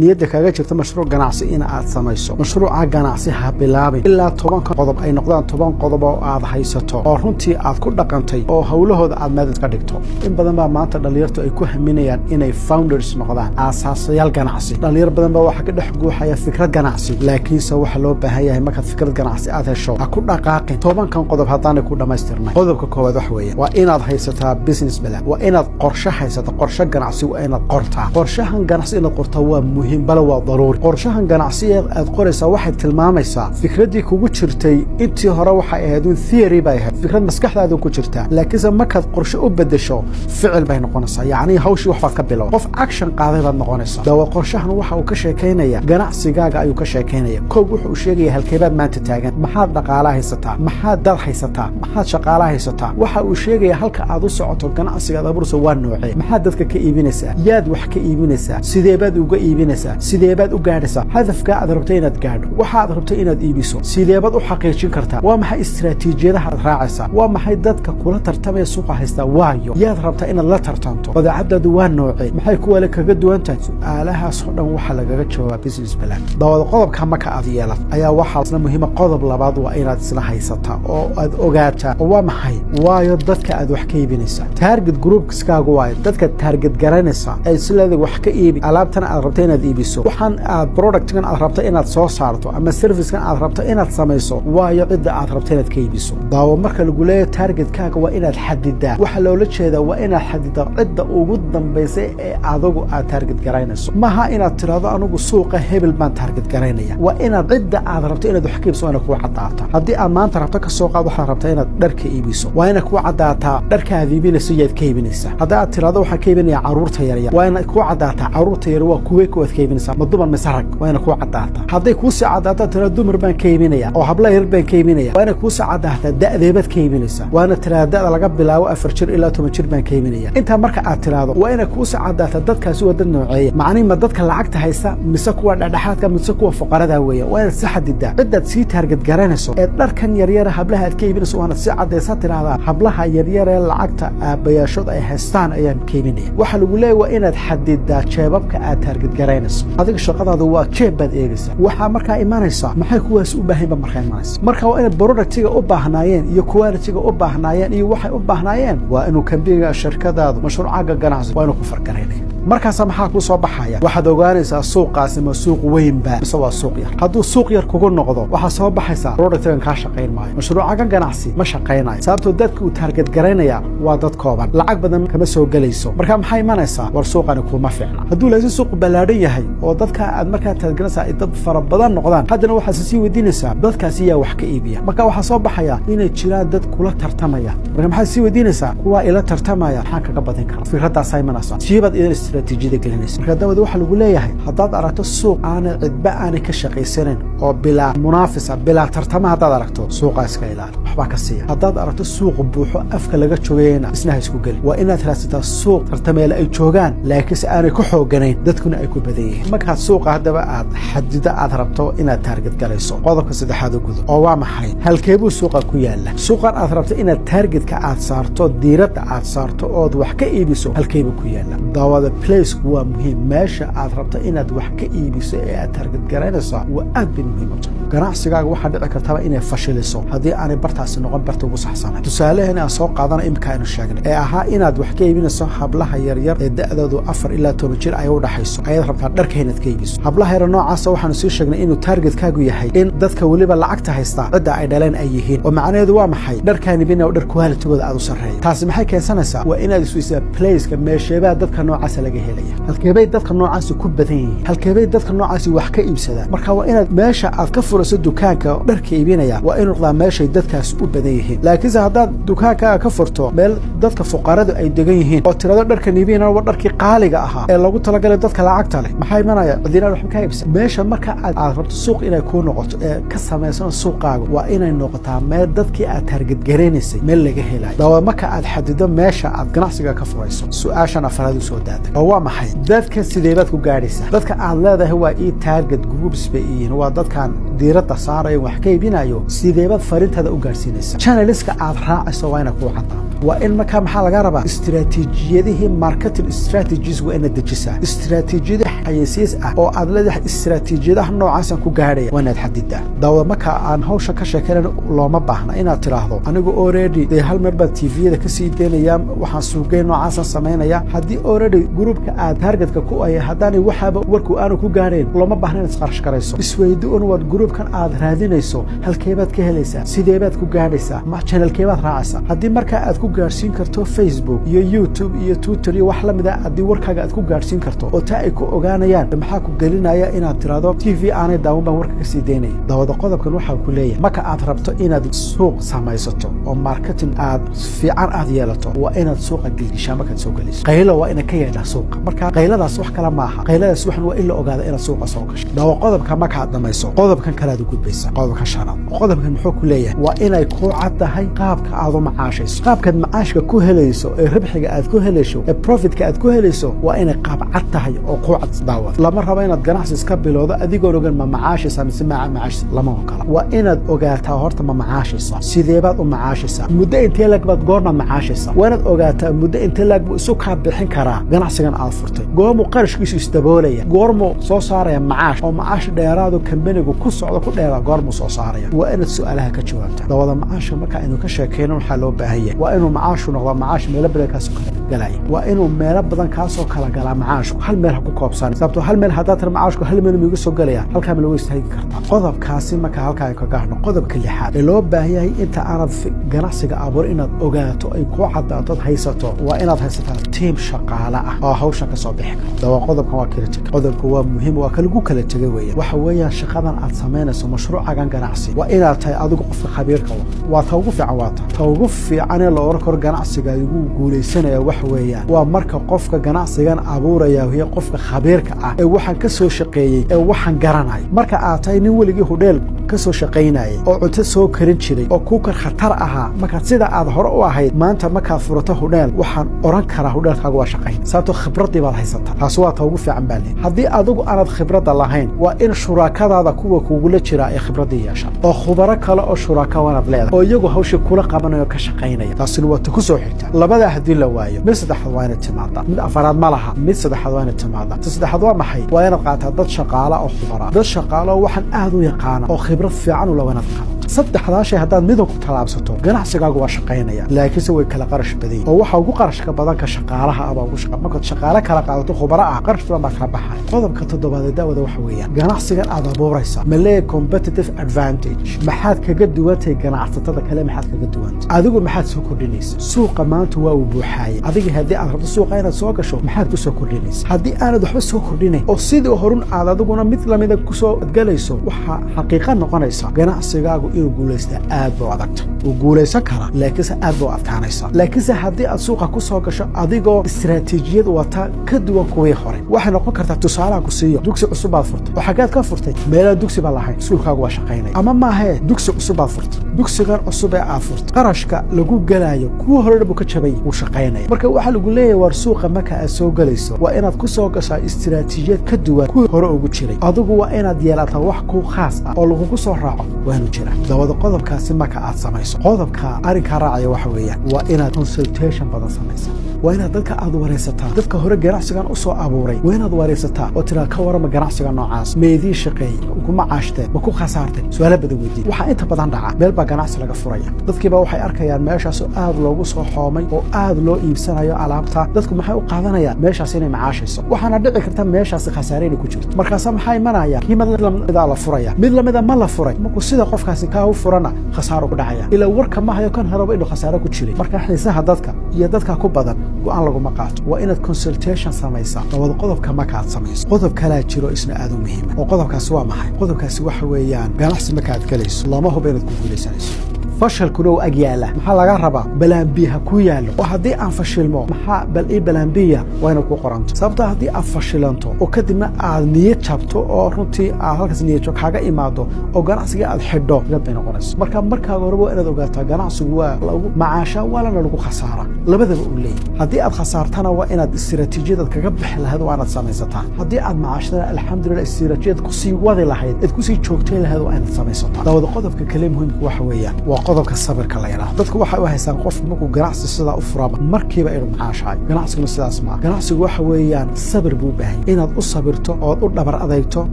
niyadda kaaga jirta mashruuc ganacsi in aad samayso mashruuca ganacsi ha bilaabin ilaa 10 qodob ay noqdaan 10 qodob oo aad haysato oo runtii aad ku dhaqantay oo hawlahooda aad meedad ka dhigto in badan baa maanta dhalinyartu ay ku haminayaan inay founders noqdaan aasaasyaal ganacsi dhalinyar badan baa waxa ka dhex guuxaya fikrad ganacsi laakiin se waxa loo baahan yahay marka fikrad ganacsi aad hesho ha ku dhaqaaqin 10 qodob hadaan ku dhamaystirnay qodobka koowaad wax weeye waa inaad haysataa business plan waa inaad qorshe haysato qorshe ganacsi waa inaad qortaa qorshahan ganacsi inaad qortaa waa muhiim bal waa daruuri qorshahan ganacsi aad qoraysaa waxay tilmaamaysaa fikradii kugu jirtay intii hore waxa ahayd theory bay ahayd fikrad maskaxdaada ku jirta laakiin markaad qorshe u bedesho ficil bay noqonaysaa yaani hawshii wax ka bilow qof action qaaday baad noqonaysaa dawa qorshahan waxa uu ka sheekeynaya ganacsigaaga ayuu ka sheekeynaya koob wuxuu sheegaya halkeebaad maanta taagan maxaad dhaqaalaha haysataa maxaad dad haysataa maxaad shaqaalaha haysataa waxa uu sheegaya halka aad u socoto ganacsigaada burso waa noocee maxaad dadka ka iibinaysaa yaad wax ka iibinaysaa sideebaad uga iibinaysaa sideebaad u gaadhaysaa hadafka aad rabto inaad gaadho waxa aad rabto inaad iibiso sideebaad u xaqiijin kartaa waa maxay istiraatiijiyadaha aad raacaysaa waa maxay dadka kula tartamaya suuqa haysta waayo yaad rabtaa inaad la tartanto badeecadaadu waa noocee maxay ku wala kaga duwan tahay su'aalahaas oo dhan waxa lagaga jawaabaa business plan dawada qodobka marka aad yeelato ayaa waxa isna muhiim qodob labaad waa inaad isla haysataa oo aad ogaataa waa maxay waayo dadka aad wax ka iibinaysaa target groupskaagu waa dadka target garanaysa ay sidaada wax ka iibi alaabtan aad rabto inaad iibiso waxaan aad productkan aad rabto inaad soo saarto ama servicekan aad rabto inaad samayso waayo cidda aad rabto inaad ka iibiso daawo marka lagu leeyahay targetkaaga waa inaad xadidaa waxa loola jeedaa waa inaad xadidaa cidda ugu dambaysa ee adigu aad target garanayso maha inaad tiraado anigu suuqa hebel baan target garanaya waa inaad cidda aad rabto inaad wax ka iibso ana ku cadaata hadii aad maanta rabto ka soo qaad waxa rabto inaad dharka iibiso waa inaad ku cadaata dharka aad iibinayso yaad ka iibinaysaa haddii aad tiraado waxa ka iibinaya caruurta yar yar waa inaad ku cadaata caruurta yar waa kuwee ku ka iibinaysaa ma dumar mise rag waa inaad ku cadaata haddii ku sii cadaata tiraado dumar baan ka iibinaya oo habla yar baan ka iibinaya waa inaad ku sii cadaata da'deebad ka iibinaysaa waa inaad tiraado laga bilaabo 4 jir ilaa 10 jir baan ka iibinaya inta marka aad tiraado waa inaad ku sii cadaata dadkaasi waa dad nooceeya macni ma dadka lacagta haysta mise kuwa dhexdhexaadka mise kuwa fuqarada weeye waa inaad si xadidaa cidaad si target garanayso ee dharkan yar yar hablaha aad ka iibinayso waa inaad si cadaysa tiraahdaa hablaha yar yar ee lacagta aabayaashood ay haystaan ayaan ka iibinaya waxa lagu leeyahay waa inaad xadidaa jeebabka aad target garanayso adiga shaqadaadu waa jeeb baad eegaysaa waxa markaa imanaysa maxay kuwaas u baahan ba markaa imanaysa marka waa inaad productiga u baahnaayeen iyo quality-ga u baahnaayeen iyo waxay u baahnaayeen waa inuu kambiga shirkadaadu mashruucaaga ganacsi waa inuu ku farqareynay markaas maxaa ku soo baxaya waxaad ogaanaysaa suuqaasi ma suuq weyn ba mise waa suuq yar hadduu suuq yar kugu noqdo waxa soo baxaysa productigan ka shaqeyn maayo mashruucaaga ganacsi ma shaqeynayo sababtoo dadku uu target gareynaya waa dad kooban lacag badan kama soo galayso marka maxay imanaysaa war suuqani kuma fiicna hadduu laasin suuq ballaaran yahay oo dadka aad markaa targetanaysaa ay dad fara badan noqdaan haddana waxaad sii weydiinaysaa dadkaasi yaa wax ka iibiya marka waxa soo baxaya inay jiraan dad kula tartamaya marka maxaad sii weydiinaysaa kuwa ila tartamaya maxaan kaga badin karaa fikradaas ay imanaysaa siibad idin استراتيجية جلنيس. مركز داود واحد يقول لي هاي هذا أردت السوق أنا عتبة أنا كشقي سنين أو بلا منافسة بلا ترتمى هذا أردته سوق إسكايلار وحبك السيا هذا أردت السوق بوحو أفكار لقت شوينا اسمها يسكو قل وإن ثلاثة السوق ترتمى لأي شوغان لكن أنا كحو جنين دتكون أيكو بديه مركز السوق هذا بقى حدد أثرته إن تارجت جالي السوق هذا كسد هذا جذور أو ما حي هل كيبو سوق كويلا سوق أثرته إن تارجت كأثرته ديرت أثرته أو وحكي إيبسو هل كيبو كويلا داود بليس هو مهم ماشي أثرته إن وحكي إيبسو تارجت جالينسا وأب مهم ganacsigaaga waxa dhici kartaa inay fashiliso hadii aan bartaas noqon barta ugu saxsan tusaaleena soo qaadana imka aynu sheegnay ee aha inaad wax ka iibinayso hablaha yar yar ee da'doodu 4 ilaa 10 jir ay u dhaxayso ayad rabtaa dharka inaad ka iibiso hablaha yar noocaas waxaan soo sheegnay inuu targetkaagu yahay in dadka waliba lacagta haysta cid ay dhaleen ay yihiin oo macnaheedu waa maxay dharkaani bina dhar quality-gooda aad u sareeyo taasi maxay keensanaysaa waa inaad isweydiisaa place-ka meesheeba dadka noocaas laga helaya halkeebay dadka noocaas ku badan yihiin halkeebay dadka noocaas wax ka iibsadaan marka waa inaad meesha aad ka furayso dukaanka dharka iibinaya waa inuu qdaa meeshay dadkaas u badan yihiin laakiin hadaad dukaanka ka furto meel dadka fuqaradu ay degan yihiin oo tirada dharka iibinaya waa dharkii qaaliga ahaa ee lagu talagalay dadka lacagta leh maxay manaya cidina wax ka iibsan meesha marka aad rabto suuq inay ku noqoto ee ka samaysan suuqaaga waa inay noqotaa meel dadkii aad target gareenaysay meel laga helayo dawa marka aad xadido meesha aad ganacsiga ka furayso su'aashan afraad soo daata oo waa maxay dadka sideebaad ku gaadhaysaa dadka aad leedahay waa ii target groups bay yihiin waa dadkan diiradda saaraya wax ka iibinayo sideebaad fariintada u gaarsiinaysa channelska aad raacayso waa ina ku cadaan waa in markaa maxaa laga rabaa istiraatiijiyadihii marketing strategies waa ina dejisaa istiraatiijiyada xayeysiis ah oo aad leedahay istiraatiijiyadaha noocaas ku gaadhaya waa inaad xadidaa daawada marka aan hawsha ka sheekeynayno looma baahna inaad tiraahdo anigu already dee hal mar baa tviyada ka sii daynaya waxaan suuqgeyn noocaas sameynaya haddii already groupka aad targetka ku ay haddaanay waxaaba warku aanu ku gaadhayn looma baahna inaad isqarash garayso isweydi un waad groupkan aad raadinayso halkeebaad ka helaysaa sideebaad ku gaadhaysaa ma channelkeebaad raacaysaa haddii markaa aad ku gaarsiin karto Facebook iyo YouTube iyo Twitter iyo wax la mid ah haddii warkaaga aad ku gaarsiin karto oo taa ay ku ogaanayaan maxaa ku gelinaya inaad tiraahdo TV aanay daawan baan warka ka sii daynay daawada qodobkan waxa ku leeyahay marka aad rabto inaad suuq samaysato oo marketing aad fiican aad yeelato waa inaad suuqa gelgishaa markaad soo galayso qaylo waa inaad ka yeedhaa suuqa marka qayladaas wax kala maaha qayladaas waxan waa in la ogaado inaad suuqa soo gasho daawa qodobka marka aad dhamayso qodobkan kale aad u gudbaysaa qodobka shanaad qodobkan muxuu ku leeyahay waa inay ku caddahay qaabka aad u macaashayso qaabkaad macaashka ku helayso ee ribxiga aad ku helayso ee profitka aad ku helayso waa inay qaab cad tahay oo ku cad daawad lama rabo inaad ganacsi iska bilowdo adigoo ogaan ma macaashaysa mise ma macaashaysa lama ogola waa inaad ogaataa horta ma macaashaysa sideebaad u macaashaysa muddo intee lag baad goorma macaashaysa waa inaad ogaataa muddo intee lag buu isu kaa bixin karaa ganacsigan aad furtay goormu qarashkiisu isdaboolaya goormu soo saaraya macaash oo macaash dheeraado kambanigu ku socdo ku dheeraa goormu soo saaraya waa inaad su'aalaha ka jawaabtaa dawada macaashka marka inuu ka sheekeyno waxaa loo baahan yahay waa inuu macaashu noqdo macaash meelo badan kaasoo kala galaya waa inuu meelo badan kaasoo kala galaa macaashku hal meel ha ku koobsan sababtoo hal meel haddaad tar macaashku hal meel miigu soo galaya halkaa ma lagu istaagi kartaa qodobkaasi marka halkaa ka gaarno qodobka lixaad ee loo baahan yahay inta aanad ganacsiga abuur inaad ogaato ay ku caddaantood haysato waa inaad haysataa tiim shaqaale ah oo hawshan ka soo bixi kara dawa qodobkan waa kala tegay qodobka waa muhiim waa kalagu kala tegay weeyaan waxa weeyaan shaqadan aad samaynayso mashruucagan ganacsi waa inaad tahay adigu qofka khabiirka waa ta ugu fiican waa ta ugu fiican ee la oran karo ganacsiga ugu guuleysanaya wax weeyaan waa marka qofka ganacsigan abuuraya iyo qofka khabiirka ah ee waxaan ka soo shaqeeyay ee waxaan garanay marka aad tahay nin weligii hudheel ka soo shaqeynayay oo cunto soo karin jiray oo ku kar khatar ahaa marka sida aad hore u ahayd maanta marka furato hudheel waxaan oran karaa hudheelkaaga waa shaqeyn sababtoo khibradii baad haysataa taas waa ta ugu fiican baa leeyahay haddii adigu aanad khibradda lahayn waa in shuraakadaada kuwa kugula jira ay khibradii yeeshaan oo khubaro kale oo shuraaka wanaad leedahay oo iyagu hawsha kula qabanayo ka shaqeynaya taasina waa ta ku soo xigta labada haddii la waayo mid saddexaad waa inaad timaada mid afaraad ma laha mid saddexaad waa inaad timaada ta saddexaad waa maxay waa inaad qaataa dad shaqaale oo khubara dad shaqaale oo waxaan aad u yaqaana oo khibrad fiican u la wanaad qaadato saddexdaa shay haddaad midab ku talaabsato ganacsigaagu waa shaqaynaya laakiinse way kala qarash badan oo waxa ugu qarashka badan ka shaqaalaha aba ugu shaqa markaad shaqaale kala qaadato khubara ah qarash badan baa ka baxay qodobka toddobaad daawada waxa weeyaan ganacsigan aad abuuraysa ma leeyahay competitive advantage maxaad kaga duwantay ganacsatada kale maxaad kaga duwantay adigu maxaad soo kordhinaysa suuqa maanta waa uu buuxaayay adiga haddii aad rabto suuqa inaad soo gasho maxaad ku soo kordhinaysa haddii aanad waxba soo kordhinayn oo sidii horun aad adiguna mid lamida ku soo galayso waxa xaqiiqa noqonaysa ganacsigaagu inuu guuleystaa aad buu adagta uu guuleysan karaa laakiinse aad buu adkaanaysa laakiinse haddii aad suuqa ku soo gasho adigoo istiraatiijiyad wata ka duwan kuwii hore waxay noqon kartaa tusaalaha ku siiyo dugsi cusub baad furtay oo xaggaad ka furtay meelaa dugsi baa lahayn suulkaagu waa shaqaynaya ama maahee dugsi cusub baad furtay dugsigan cusub ee aad furtay qarashka lagu galayo kuwa hore buu ka jabay wuu shaqaynaya marka waxaa lagu leeyahay war suuqa marka aad soo galayso waa inaad ku soo gashaa istiraatiijiyad ka duwan kuwii hore ugu jiray adigu waa inaad yeelataa wax ku khaas ah oo lagugu soo raaco waanu jira dawada qodobkaasi marka aad samayso qodobka arrinkaa raacaya waxa weeyaan waa inaad consultation badan samaysa waa inaad dadka aad waraysataa dadka hore ganacsigan u soo abuuray waa inaad waraysataa oo tiraa ka warama ganacsiga noocaas meedii shaqeeyey kuma caashteen ma ku khasaartay su'aalo badan weydiin waxaa inta badan dhaca meel baa ganacsi laga furaya dadkiiba waxay arkayaan meeshaas oo aad loogu soo xoomay oo aad loo iibsanayo alaabta dadku maxay u qaadanayaan meeshaas inay macaashayso waxaana dhici karta meeshaas khasaare inay ku jirto markaasa maxaa imanaya qiimad lamida la furaya mid lamida ma la furay markuu sida qofkaasi kaa u furana khasaaro ku dhacaya ilaa warka ma hayo kan haraba inuu khasaaro ku jiray marka xiisaha dadka iyo dadka ku badan go'aan laguma qaato waa inaad consultation samaysaa dawada qodobka markaad samayso qodob kalaa jiro isna aad u muhiima oo qodobkaasi waa maxay qodobkaasi waxa weeyaan ganacsi markaad galayso lama hubo inaad ku guulaysanayso fashalkuna uu agyaala maxaa laga rabaa balaan B ha ku yaalo oo haddii aan fashilmo maxaa bal ii balaan B waa inuu ku qoranto sababta haddii aad fashilanto oo kadibna aad niyad jabto oo runtii aad halkaas niyad jab kaaga imaado oo ganacsiga aad xidho bay noqonayso markaa horeba inaad ogaataa ganacsigu waa lagu macaasha wala lagu khasaara labadaba uu leeyahay haddii aad khasaartana waa inaad istiraatiijiyad kaga bixi lahayd waa inaad samaysataa haddii aad macaashada alxamdulillah istiraatiijiyad ku sii wadi lahayd aad ku sii joogtay lahayd waa inaad samaysataa dawada qodobka kale muhiimka waxa weeyaan waa qodobka sabirka la yiraahdo dadku waxa u haystaan qof markuu ganacsi sida u furaba markiiba inuu macaashaay ganacsigu sidaas ma ganacsigu waxa weeyaan sabir buu baahan inaad u sabirto oo u dhabar adeegto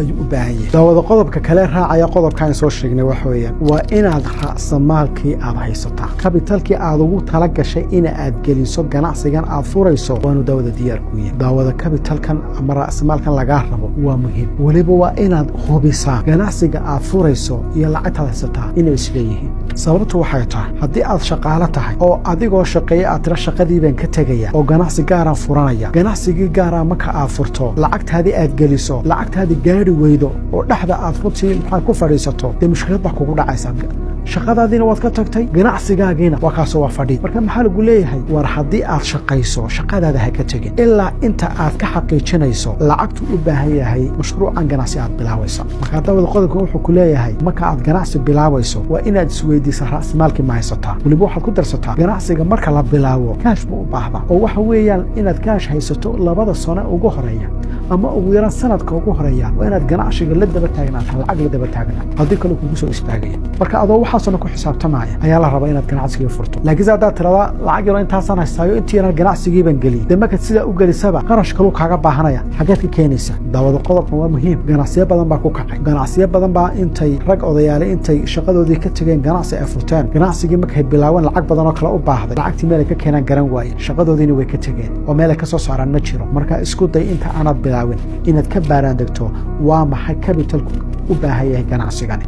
ayuu u baahan yahay dawada qodobka kale raacaya qodobkan soo sheegnay waxa weeyaan waa inaad raasamaalkii aad haysataa capitalkii aad ugu tala gashay in aad geliso ganacsigan aad furayso waanu dawada diyaar ku yahay dawada capitalkan ama raasamaalkan laga rabo waa muhiim waliba waa inaad hubisaa ganacsiga aad furayso iyo lacagta haysataa inay isleeyihiin sababtu waxay tahay haddii aad shaqaale tahay oo adigoo shaqeeya aad tira shaqadii baan ka tegaya oo ganacsi gaara furanaya ganacsigii gaara marka aad furto lacagtaadii aad geliso lacagtaadii gaari weydo oo dhaxda aad runtii maxaa ku fadhiisato dee mushkilad baa kugu dhacaysa shaqadaadiina waad ka tagtay ganacsigaagiina waa kaasoo waa fadhi marka maxaa lagu leeyahay war haddii aad shaqayso shaqadaada ha ka tegin ilaa inta aad ka xaqiijinayso lacagtu u baahan yahay mashruucan ganacsi aad bilaabaysa marka dawada qodobka wuxuu ku leeyahay marka aad ganacsi bilaabayso waa inaad isweydiisaa ra'simaalkii ma haysataa weliba waxaad ku darsataa ganacsiga marka la bilaabo kaash buu u baahdaa oo waxa weeyaan inaad kaash haysato 2 sano ugu horeeya ama ugu yaraan sanadka ugu horeeya waa inaad ganacsiga la daba taagnaataa lacag la daba taagnaataa haddii kale kugu soo istaagaya marka adoo waxaasna ku xisaabtamaya ayaa la rabaa inaad ganacsiga furto laakiin haddaad tirada lacag yar intaasaan haystaayo intiina ganacsigii baan geliyay de marka sida u gelisaba qarash kale kaaga baahanaya xageed ka keenaysa dawada qodobkan waa muhiim ganacsiyo badan baa ku kacay ganacsiyo badan baa intay rag odayaale intay shaqadoodii ka tageen ganacsi ay furteen ganacsigii markay bilaaween lacag badan oo kale u baahday lacagtii meel ay ka keenan garan waayeen shaqadoodiina way ka tageen oo meel ay ka soo saaraan ma jiro marka isku day inta aanad bilaawin inaad ka baaraan degto waa maxay capitalku u baahan yahay ganacsigani